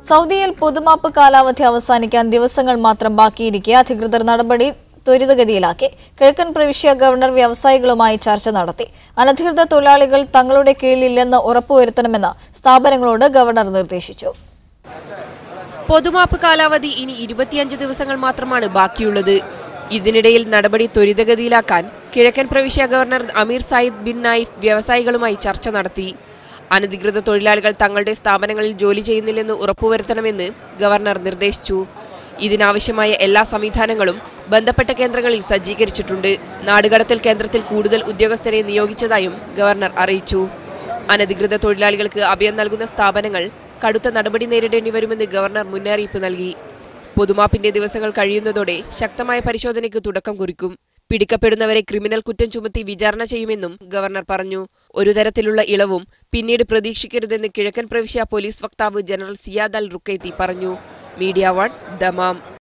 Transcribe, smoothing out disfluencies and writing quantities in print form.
സൗദിയിൽ പൊതുമാപ്പ് കാലാവധി അവസാനിക്കാൻ ദിവസങ്ങൾ മാത്രം ബാക്കിയിരിക്കെ അധികൃതർ നടപടി ത്വരിതഗതിയിലാക്കി. കിഴക്കൻ പ്രവിശ്യ ഗവർണർ വ്യവസായികളുമായി ചർച്ച നടത്തി. അനധികൃത തൊഴിലാളികൾ തങ്ങളുടെ കീഴിലില്ലെന്ന് ഉറപ്പുവരുത്തണമെന്ന് സ്ഥാപനങ്ങളോട് ഗവർണർ നിർദ്ദേശിച്ചു. പൊതുമാപ്പ് കാലാവധി ഇനി 25 ദിവസങ്ങൾ മാത്രമാണ് ബാക്കിയുള്ളത്. ഇതിനിടയിൽ നടപടി ത്വരിതഗതിയിലാക്കാൻ കിഴക്കൻ പ്രവിശ്യ governor Amir Sayid bin Nayef വ്യവസായികളുമായി ചർച്ച നടത്തി. അനധികൃത തൊഴിലാളികൾ തങ്ങളുടെ സ്ഥാപനങ്ങളിൽ ജോലി ചെയ്യുന്നില്ലെന്ന് ഉറപ്പുവരുത്തണമെന്ന് ഗവർണർ നിർദ്ദേശിച്ചു. ഇതിനാവശ്യമായ എല്ലാ സംവിധാനങ്ങളും ബന്ധപ്പെട്ട കേന്ദ്രങ്ങളിൽ സജ്ജീകരിച്ചിട്ടുണ്ട്. നാടുകടത്തൽ കേന്ദ്രത്തിൽ കൂടുതൽ ഉദ്യോഗസ്ഥരെ നിയോഗിച്ചതായും ഗവർണർ അറിയിച്ചു. അനധികൃത തൊഴിലാളികൾക്ക് അഭയം നൽകുന്ന സ്ഥാപനങ്ങൾ കടുത്ത നടപടി നേരിടേണ്ടി വരുമെന്ന് ഗവർണർ മുന്നറിയിപ്പ് നൽകി. പൊതുമാപ്പിന്റെ ദിവസങ്ങൾ കഴിയുന്നതോടെ ശക്തമായ പരിശോധനയ്ക്ക് തുടക്കം കുറിക്കും. പിടിക്കപ്പെടുന്നവരെ ക്രിമിനൽ കുറ്റം ചുമത്തി വിചാരണ ചെയ്യുമെന്നും ഗവർണർ പറഞ്ഞു. ഒരു തരത്തിലുള്ള ഇളവും പിന്നീട് പ്രതീക്ഷിക്കരുതെന്ന് കിഴക്കൻ പ്രവിശ്യ പോലീസ് വക്താവ് ജനറൽ സിയാദ് അൽ റുക്കൈത്തി പറഞ്ഞു. Media 1 Dammam.